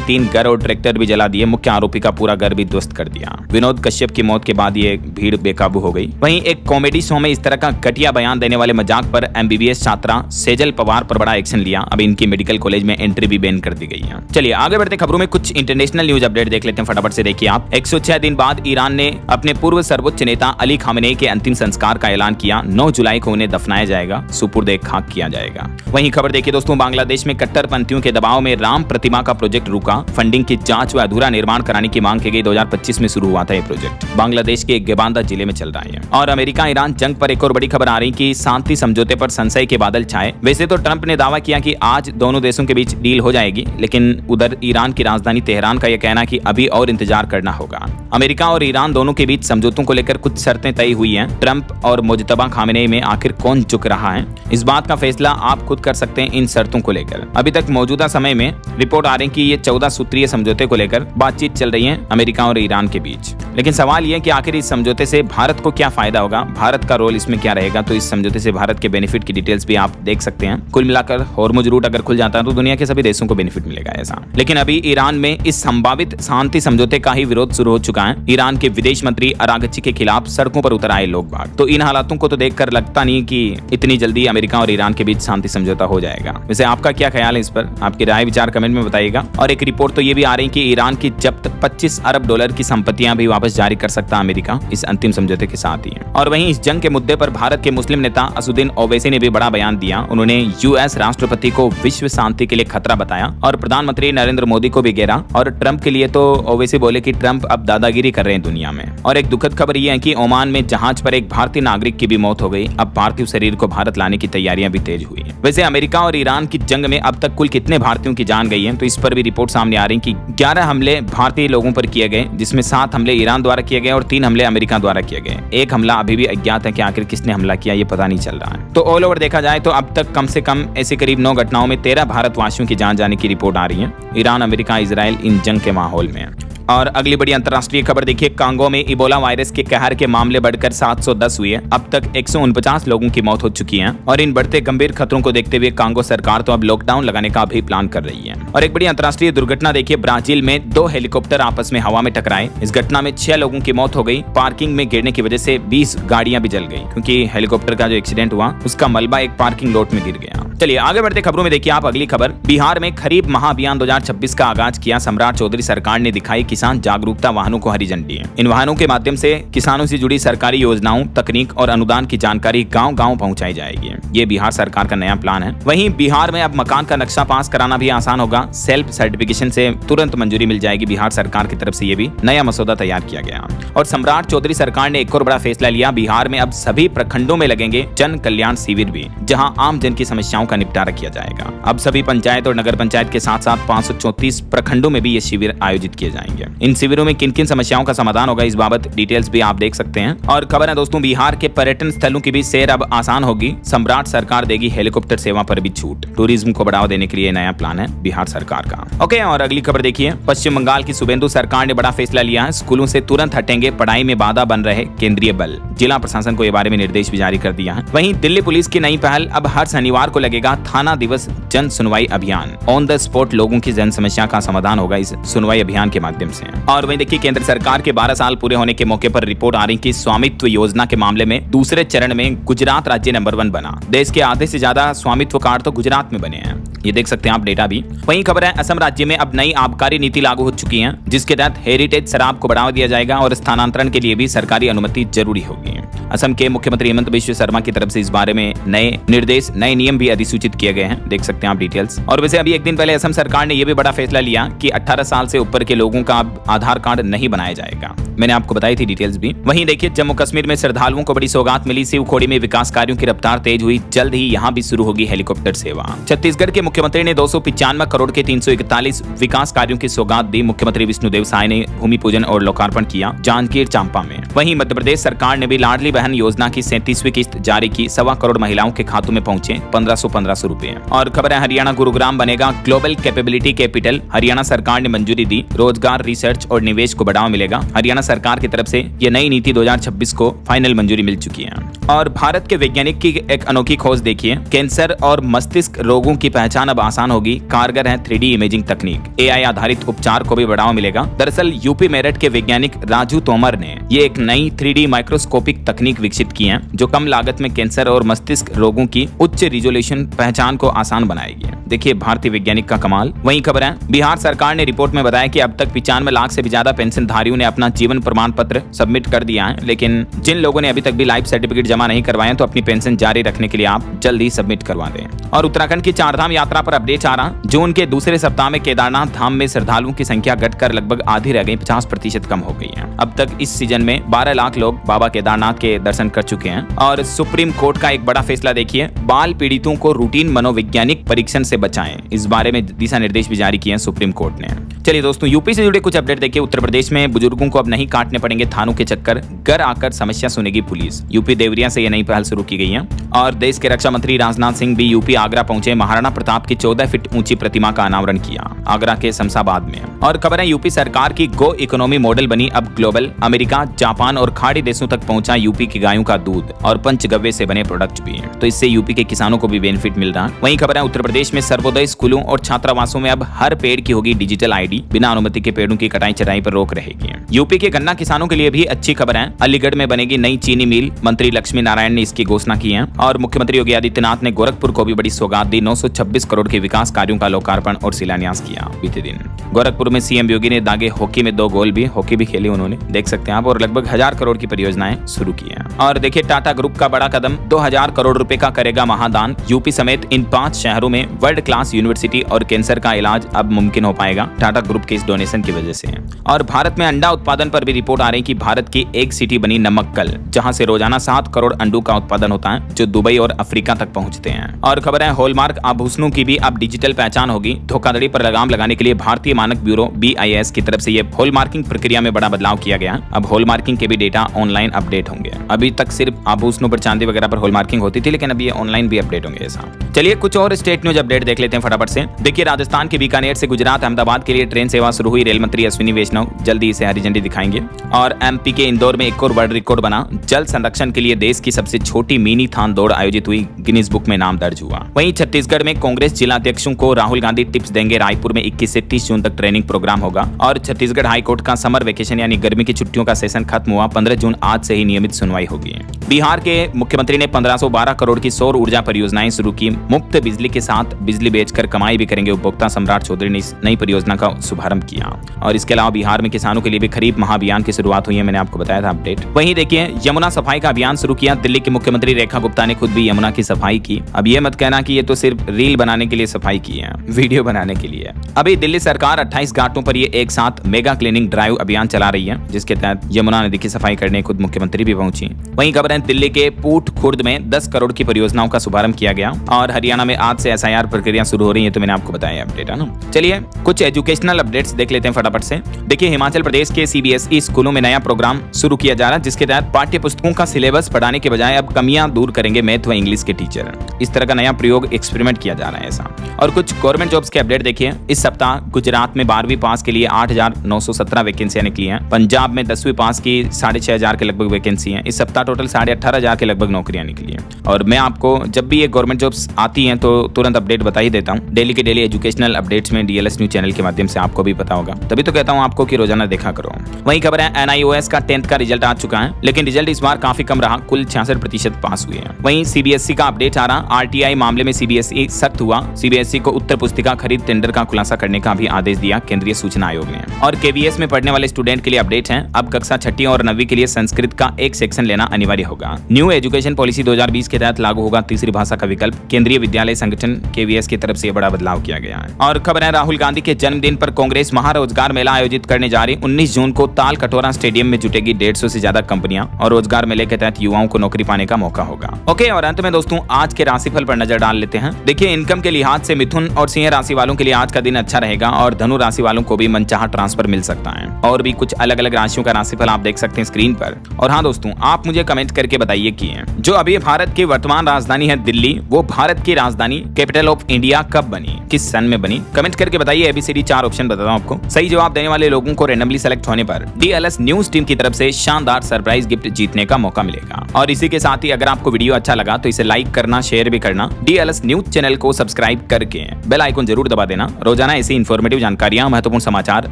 3 घर और ट्रैक्टर भी जला दिए। मुख्य आरोपी का पूरा घर भी ध्वस्त कर दिया। विनोद कश्यप की मौत के बाद ये भीड़ बेकाबू हो गई। वहीं एक कॉमेडी शो में इस तरह का घटिया बयान देने वाले मजाक पर MBBS छात्रा सेजल पवार पर बड़ा एक्शन लिया। अब इनकी मेडिकल कॉलेज में एंट्री भी बैन कर दी गई है। चलिए आगे बढ़ते खबरों में कुछ इंटरनेशनल न्यूज अपडेट देख लेते हैं। फटाफट से देखिए आप। 106 दिन बाद ईरान ने अपने पूर्व सर्वोच्च नेता अली खामेनेई के अंतिम संस्कार का ऐलान किया। 9 जुलाई को उन्हें दफनाया जाएगा, सुपुर्द खाक किया जाएगा। वहीं खबर देखिए दोस्तों, बांग्लादेश में कट्टरपंथियों के दबाव में राम प्रतिमा का प्रोजेक्ट रुका। फंडिंग की जांच व अधूरा निर्माण कराने की मांग की गई। 2025 में शुरू हुआ था यह प्रोजेक्ट। बांग्लादेश के गेबांदा जिले में चल रहा है। और अमेरिका ईरान जंग पर एक और बड़ी खबर आ रही कि शांति समझौते पर संशय के बादल छाए। वैसे तो ट्रंप ने दावा किया कि आज दोनों देशों के बीच डील हो जाएगी, लेकिन उधर ईरान की राजधानी तेहरान का यह कहना कि अभी और इंतजार करना होगा। अमेरिका और ईरान दोनों के बीच समझौतों को लेकर कुछ शर्तें तय हुई हैं। ट्रंप और मुजतबा खामेनेई में आखिर कौन झुक रहा है, इस बात का फैसला आप खुद कर सकते हैं इन शर्तों को लेकर। अभी तक मौजूदा समय में रिपोर्ट आ रही है कि ये 14 सूत्रीय समझौते को लेकर बातचीत चल रही है अमेरिका और ईरान के बीच। लेकिन सवाल यह कि आखिर इस समझौते से भारत को क्या फायदा होगा, भारत का रोल इसमें क्या रहेगा। तो इस समझौते से भारत के बेनिफिट की डिटेल्स भी आप देख सकते हैं। कुल मिलाकर हॉर्मुज रूट अगर खुल जाता है तो दुनिया के सभी देशों को बेनिफिट मिलेगा ऐसा। लेकिन अभी ईरान में इस संभावित शांति समझौते का ही विरोध शुरू हो चुका है। ईरान के विदेश मंत्री अरागची के खिलाफ सड़कों पर उतर आए लोग बाग। तो इन हालातों को तो देखकर लगता नहीं कि इतनी जल्दी अमेरिका और ईरान के बीच शांति समझौता हो जाएगा। वैसे आपका क्या ख्याल है इस पर, आपकी राय विचार कमेंट में बताइएगा। और एक रिपोर्ट तो ये भी आ रही है कि ईरान की जब्त 25 अरब डॉलर की संपत्तियां भी वापस जारी कर सकता अमेरिका इस अंतिम समझौते के साथ ही है। और वहीं इस जंग के मुद्दे पर भारत के मुस्लिम नेता असुद्दीन ओवैसी ने भी बड़ा बयान दिया। उन्होंने US राष्ट्रपति को विश्व शांति के लिए खतरा बताया और प्रधानमंत्री नरेंद्र मोदी को भी घेरा। और ट्रंप के लिए तो ओवैसी बोले कि ट्रंप अब दादागिरी कर रहे हैं दुनिया में। और एक दुखद खबर यह है कि ओमान में जहाज पर एक भारतीय नागरिक की भी मौत हो गई। अब पार्थिव शरीर को भारत लाने की तैयारियां भी तेज हुई है। वैसे अमेरिका और ईरान की जंग में अब तक कुल कितने भारतीयों की जान गई है, तो इस पर भी रिपोर्ट सामने आ रही कि 11 हमले भारतीय लोगों पर किए गए, जिसमें 7 हमले ईरान द्वारा किए गए और 3 हमले अमेरिका द्वारा किए गए। एक हमला अभी भी अज्ञात है कि आखिर किसने हमला किया, ये पता नहीं चल रहा है। तो ऑल ओवर देखा जाए तो अब तक कम से कम ऐसे करीब 9 घटनाओं में 13 भारतवासियों की जान जाने की रिपोर्ट आ रही है। ईरान, अमेरिका, इजराइल इन जंग के माहौल में। और अगली बड़ी अंतर्राष्ट्रीय खबर देखिए, कांगो में इबोला वायरस के कहर के मामले बढ़कर 710 हुए। अब तक 149 लोगों की मौत हो चुकी है। और इन बढ़ते गंभीर खतरों को देखते हुए कांगो सरकार तो अब लॉकडाउन लगाने का भी प्लान कर रही है। और एक बड़ी अंतर्राष्ट्रीय दुर्घटना देखिए, ब्राजील में 2 हेलीकॉप्टर आपस में हवा में टकराए। इस घटना में 6 लोगों की मौत हो गई। पार्किंग में गिरने की वजह से 20 गाड़ियां भी जल गई, क्योंकि हेलीकॉप्टर का जो एक्सीडेंट हुआ उसका मलबा एक पार्किंग लॉट में गिर गया। चलिए आगे बढ़ते खबरों में देखिए आप अगली खबर। बिहार में खरीफ महाअभियान 2026 का आगाज किया। सम्राट चौधरी सरकार ने दिखाई किसान जागरूकता वाहनों को हरी झंडी। इन वाहनों के माध्यम से किसानों से जुड़ी सरकारी योजनाओं, तकनीक और अनुदान की जानकारी गांव-गांव पहुंचाई जाएगी। ये बिहार सरकार का नया प्लान है। वहीं बिहार में अब मकान का नक्शा पास कराना भी आसान होगा। सेल्फ सर्टिफिकेशन से तुरंत मंजूरी मिल जाएगी। बिहार सरकार की तरफ से ये भी नया मसौदा तैयार किया गया। और सम्राट चौधरी सरकार ने एक और बड़ा फैसला लिया। बिहार में अब सभी प्रखंडों में लगेंगे जन कल्याण शिविर भी, जहां आम जन की समस्याओं का निपटारा किया जाएगा। अब सभी पंचायत और नगर पंचायत के साथ साथ 534 प्रखंडों में भी ये शिविर आयोजित किए जाएंगे। इन शिविरों में किन किन समस्याओं का समाधान होगा, इस बाबत डिटेल्स भी आप देख सकते हैं। और खबर है दोस्तों, बिहार के पर्यटन स्थलों की भी सैर अब आसान होगी। सम्राट सरकार देगी हेलीकॉप्टर सेवा पर भी छूट। टूरिज्म को बढ़ावा देने के लिए नया प्लान है बिहार सरकार का। ओके, और अगली खबर देखिए, पश्चिम बंगाल की शुभेंदु सरकार ने बड़ा फैसला लिया है। स्कूलों से तुरंत हटेंगे पढ़ाई में बाधा बन रहे केंद्रीय बल। जिला प्रशासन को इस बारे में निर्देश भी जारी कर दिया है। वहीं दिल्ली पुलिस की नई पहल, अब हर शनिवार को लगेगा थाना दिवस जन सुनवाई अभियान। ऑन द स्पॉट लोगों की जन समस्या का समाधान होगा इस सुनवाई अभियान के माध्यम से। और वहीं देखिए, केंद्र सरकार के 12 साल पूरे होने के मौके पर रिपोर्ट आ रही कि स्वामित्व योजना के मामले में दूसरे चरण में गुजरात राज्य नंबर 1 बना। देश के आधे से ज्यादा स्वामित्व कार्ड तो गुजरात में बने हैं, ये देख सकते हैं आप डेटा भी। वहीं खबर है, असम राज्य में अब नई आबकारी नीति लागू हो चुकी है, जिसके तहत हेरिटेज शराब को बढ़ावा दिया जाएगा और स्थानांतरण के लिए भी सरकारी अनुमति जरूरी होगी। असम के मुख्यमंत्री हेमंत बिश्व शर्मा की तरफ से इस बारे में नए निर्देश, नए नियम भी अधिसूचित किए गए हैं, देख सकते हैं आप डिटेल्स। और वैसे अभी एक दिन पहले असम सरकार ने यह भी बड़ा फैसला लिया कि 18 साल से ऊपर के लोगों का अब आधार कार्ड नहीं बनाया जाएगा। मैंने आपको बताई थी डिटेल्स भी। वहीं देखिए जम्मू कश्मीर में श्रद्धालुओं को बड़ी सौगात मिली। शिवखोड़ी में विकास कार्यों की रफ्तार तेज हुई। जल्द ही यहां भी शुरू होगी हेलीकॉप्टर सेवा। छत्तीसगढ़ के मुख्यमंत्री ने 295 करोड़ के 341 विकास कार्यों की सौगात दी। मुख्यमंत्री विष्णुदेव साय ने भूमि पूजन और लोकार्पण किया जांजगीर चांपा में। वहीं मध्य प्रदेश सरकार ने भी लाडली बहन योजना की 37वीं किस्त जारी की। 1.25 करोड़ महिलाओं के खातों में पहुंचे 1500 रुपए। और खबर है हरियाणा गुरुग्राम बनेगा ग्लोबल कैपेबिलिटी कैपिटल। हरियाणा सरकार ने मंजूरी दी। रोजगार, रिसर्च और निवेश को बढ़ावा मिलेगा। हरियाणा सरकार की तरफ से यह नई नीति 2026 को फाइनल मंजूरी मिल चुकी है। और भारत के वैज्ञानिक की एक अनोखी खोज देखिए। कैंसर और मस्तिष्क रोगों की पहचान अब आसान होगी। कारगर है 3D इमेजिंग तकनीक। एआई आधारित उपचार को भी बढ़ावा मिलेगा। दरअसल यूपी मेरठ के वैज्ञानिक राजू तोमर ने ये एक नई 3D माइक्रोस्कोपिक तकनीक विकसित की है जो कम लागत में कैंसर और मस्तिष्क रोगों की उच्च रिजोल्यूशन पहचान को आसान बनाएगी। देखिए भारतीय वैज्ञानिक का कमाल। वहीं खबर है बिहार सरकार ने रिपोर्ट में बताया कि अब तक 95 लाख से भी ज्यादा पेंशनधारियों ने अपना जीवन प्रमाण पत्र सबमिट कर दिया है। लेकिन जिन लोगों ने अभी तक भी लाइफ सर्टिफिकेट जमा नहीं करवाए तो अपनी पेंशन जारी रखने के लिए आप जल्द ही सबमिट करवा दें। और उत्तराखंड की चारधाम यात्रा पर अपडेट आ रहा। जून के दूसरे सप्ताह में केदारनाथ धाम में श्रद्धालुओं की संख्या घटकर लगभग आधी रह गई, 50% कम हो गई है। अब तक इस सीजन में 12 लाख लोग बाबा केदारनाथ के दर्शन कर चुके हैं। और सुप्रीम कोर्ट का एक बड़ा फैसला देखिए। बाल पीड़ितों को रूटीन मनोवैज्ञानिक परीक्षण से बचाएं। इस बारे में दिशा निर्देश भी जारी किए हैं सुप्रीम कोर्ट ने। चलिए दोस्तों यूपी से जुड़े कुछ अपडेट देखिए। उत्तर प्रदेश में बुजुर्गों को अब नहीं काटने पड़ेंगे थानों के चक्कर। घर आकर समस्या सुनेगी पुलिस। यूपी देवरिया से यह नई पहल शुरू की गई है। और देश के रक्षा मंत्री राजनाथ सिंह भी यूपी आगरा पहुंचे। महाराणा प्रताप की 14 फीट ऊंची प्रतिमा का अनावरण किया आगरा के शमशाबाद में। और खबर है यूपी सरकार की गो इकोनॉमी मॉडल बनी अब ग्लोबल। अमेरिका, जापान और खाड़ी देशों तक पहुंचा यूपी की गायों का दूध और पंचगव्य से बने प्रोडक्ट भी। तो इससे यूपी के किसानों को भी बेनिफिट मिल रहा है। वहीं खबर है उत्तर प्रदेश में सर्वोदय स्कूलों और छात्रावासों में अब हर पेड़ की होगी डिजिटल आईडी। बिना अनुमति के पेड़ों की कटाई चटाई पर रोक रहेगी। यूपी के गन्ना किसानों के लिए भी अच्छी खबर है। अलीगढ़ में बनेगी नई चीनी मिल। मंत्री लक्ष्मी नारायण ने इसकी घोषणा की है। और मुख्यमंत्री योगी आदित्यनाथ ने गोरखपुर को भी बड़ी सौगात दी। 926 करोड़ के विकास कार्यों का लोकार्पण और शिलान्यास किया बीते दिन। गोरखपुर में सीएम योगी ने दागे हॉकी में 2 गोल भी। हॉकी भी खेली उन्होंने, देख सकते हैं आप। और लगभग 1000 करोड़ की परियोजनाएं शुरू की हैं। और देखिए टाटा ग्रुप का बड़ा कदम। 2000 करोड़ रुपए का करेगा महादान। यूपी समेत इन 5 शहरों में वर्ल्ड क्लास यूनिवर्सिटी और कैंसर का इलाज अब मुमकिन हो पाएगा टाटा ग्रुप के इस डोनेशन की वजह से। और भारत में अंडा उत्पादन पर भी रिपोर्ट आ रही कि भारत की एक सिटी बनी नमक्कल, जहां से रोजाना 7 करोड़ अंडों का उत्पादन होता है जो दुबई और अफ्रीका तक पहुंचते हैं। और खबर है हॉलमार्क आभूषणों की भी अब डिजिटल पहचान होगी। धोखाधड़ी पर लगाम लगाने के लिए भारतीय मानक ब्यूरो BIS की तरफ से ये हॉलमार्किंग प्रक्रिया में बड़ा बदलाव किया गया। अब हॉलमार्किंग के भी डेटा ऑनलाइन अपडेट होंगे। अभी तक सिर्फ आभूषणों पर चांदी वगैरह पर हॉलमार्किंग होती थी, लेकिन अब ये ऑनलाइन भी अपडेट होंगे ऐसा। चलिए कुछ और स्टेट न्यूज अपडेट देख लेते हैं फटाफट से। देखिए राजस्थान के बीकानेर से गुजरात अहमदाबाद के लिए ट्रेन सेवा शुरू हुई। रेल मंत्री अश्विनी वैष्णव जल्दी इसे हरी झंडी दिखाएंगे। और MP के इंदौर में एक और वर्ल्ड रिकॉर्ड बना। जल संरक्षण के लिए देश की सबसे छोटी मिनी थान दौड़ आयोजित हुई। गिनीज बुक में नाम दर्ज हुआ। वहीं छत्तीसगढ़ में कांग्रेस जिलाध्यक्षों को राहुल गांधी टिप्स देंगे। रायपुर में 21 से 30 जून तक ट्रेनिंग प्रोग्राम होगा। और छत्तीसगढ़ हाईकोर्ट का समर वेकेशन यानी गर्मी की छुट्टियों का सेशन खत्म हुआ। 15 जून आज से ही नियमित सुनवाई होगी। बिहार के मुख्यमंत्री ने 1512 करोड़ की सौर ऊर्जा परियोजनाएं शुरू की। मुफ्त बिजली के साथ बिजली बेचकर कमाई भी करेंगे उपभोक्ता। सम्राट चौधरी ने इस नई परियोजना का शुभारंभ किया। और इसके अलावा बिहार में किसानों के लिए भी खरीफ महाअभियान की शुरुआत हुई है। मैंने आपको बताया था अपडेट। वहीं देखिए यमुना सफाई का अभियान शुरू किया। दिल्ली की मुख्यमंत्री रेखा गुप्ता ने खुद भी यमुना की सफाई की। अब ये मत कहना कि ये तो सिर्फ रील बनाने के लिए सफाई की है, वीडियो बनाने के लिए। अभी दिल्ली सरकार 28 घाटों पर ये एक साथ मेगा क्लीनिंग ड्राइव अभियान चला रही है, जिसके तहत यमुना नदी की सफाई करने खुद मुख्यमंत्री भी पहुंची। वहीं खबर है दिल्ली के पूट खुर्द में 10 करोड़ की परियोजनाओं का शुभारंभ किया गया। और हरियाणा में आज से SIR प्रक्रिया शुरू हो रही है। तो मैंने आपको बताया अपडेट है ना। चलिए कुछ एजुकेशनल अपडेट्स देख लेते हैं फटाफट से। देखिए हिमाचल प्रदेश के CBSE स्कूलों में नया प्रोग्राम शुरू किया जा रहा है, जिसके तहत पाठ्य पुस्तकों का सिलेबस पढ़ाने के बजाय अब कमियां दूर करेंगे मैथ व इंग्लिश के टीचर। इस तरह का नया प्रयोग एक्सपेरिमेंट किया जा रहा है ऐसा। और कुछ गवर्नमेंट जॉब्स के अपडेट देखिए। इस सप्ताह गुजरात में 12वीं पास के लिए 8,917 वैकेंसियां निकली हैं। पंजाब में 10वीं पास की 6,500 के लगभग वैकेंसी हैं। इस सप्ताह टोटल 18,500 के लगभग नौकरियां निकली हैं। और मैं आपको जब भी ये गवर्नमेंट जॉब्स आती हैं तो तुरंत अपडेट बता ही देता हूँ। डेली के डेली एजुकेशनल अपडेट्स में DLS न्यूज चैनल के माध्यम से आपको भी पता होगा। तभी तो कहता हूँ आपको कि रोजाना देखा करो। वही खबर है NIOS का 10th का रिजल्ट आ चुका है, लेकिन रिजल्ट इस बार काफी कम रहा। कुल 66% पास हुए हैं। वहीं CBSE का अपडेट आ रहा। RTI मामले में CBSE सख्त हुआ। CBSE को उत्तर पुस्तिका खरीद टेंडर का खुलासा करने का भी आदेश दिया केंद्रीय सूचना आयोग ने। और केवीएस में पढ़ने वाले स्टूडेंट के लिए अपडेट है, अब कक्षा 6वीं और 9वीं के लिए संस्कृत का एक सेक्शन लेना अनिवार्य होगा। न्यू एजुकेशन पॉलिसी 2020 के तहत लागू होगा तीसरी भाषा का विकल्प। केंद्रीय विद्यालय संगठन केवीएस की तरफ से बड़ा बदलाव किया गया है। और खबर है, राहुल गांधी के जन्मदिन पर कांग्रेस महारोजगार मेला आयोजित करने जा रही। 19 जून को ताल कटोरा स्टेडियम में जुटेगी 150 से ज्यादा कंपनियां और रोजगार मेले के तहत युवाओं को नौकरी पाने का मौका होगा। ओके, और अंत में दोस्तों आज के राशिफल पर नजर डाल लेते हैं। देखिए, इनकम के लिहाज से मिथुन और सिंह राशि वालों के लिए आज का दिन अच्छा रहेगा और धनु राशि वालों को भी मनचाहा ट्रांसफर मिल सकता है। और भी कुछ अलग अलग राशियों का राशिफल आप देख सकते हैं स्क्रीन पर। और हाँ दोस्तों, आप मुझे कमेंट करके बताइए कि जो अभी भारत की वर्तमान राजधानी है दिल्ली, वो भारत की राजधानी कैपिटल ऑफ इंडिया कब बनी, किस सन में बनी? कमेंट करके बताइए। एबीसीडी 4 ऑप्शन बताता हूं आपको। सही जवाब देने वाले लोगों को रैंडमली सेलेक्ट होने पर डीएलएस न्यूज टीम की तरफ से शानदार सरप्राइज गिफ्ट जीतने का मौका मिलेगा। और इसी के साथ ही अगर आपको वीडियो अच्छा लगा तो इसे लाइक करना, शेयर भी करना, डीएलएस न्यूज चैनल को सब्सक्राइब करके बेल आइकन जरूर दबा देना रोजाना ऐसी इंफॉर्मेटिव जानकारियां, महत्वपूर्ण समाचार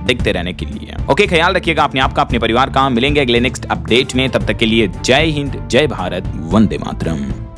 देखते रहने के लिए। ओके, ख्याल रखिएगा अपने आप का, अपने परिवार का। मिलेंगे अगले नेक्स्ट अपडेट में, तब तक के लिए जय हिंद, जय भारत, वंदे मातरम।